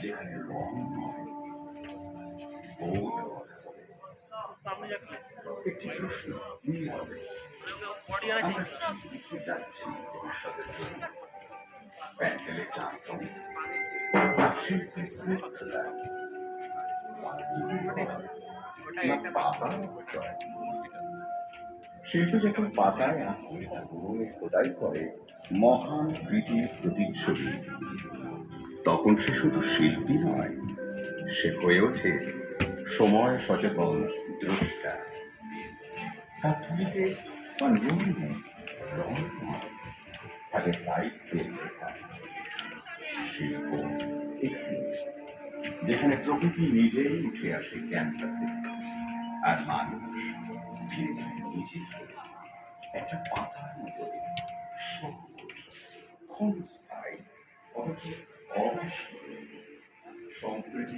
যেখানে রং নয়, বোধ একটি প্রশ্ন নীরবে। আমরা শিখে যাচ্ছি ভবিষ্যতের জন্য। প্যান্ডেলে চাঁদন আর শিল্পের শ্রেষ্ঠতা শিল্পী যখন পাতায় আঁকে খোদাই করে মহান কৃতির প্রতিচ্ছবি, তখন সে শুধু শিল্পী নয়, সে হয়ে ওঠে সময় সচেতন দ্রষ্টা। তার ছবিতে রং নেই, রং নয়, তাদের দায়িত্বের লেখা। শিল্প এখানে, যেখানে প্রকৃতি নিজেই উঠে আসে ক্যানভাসে, আর মানুষ ধীরে ধীরে নিজেকে একটা পাতার মতো সহজ, ক্ষণস্থায়ী, অথচ অবিস্মরণীয় সম্প্রীতি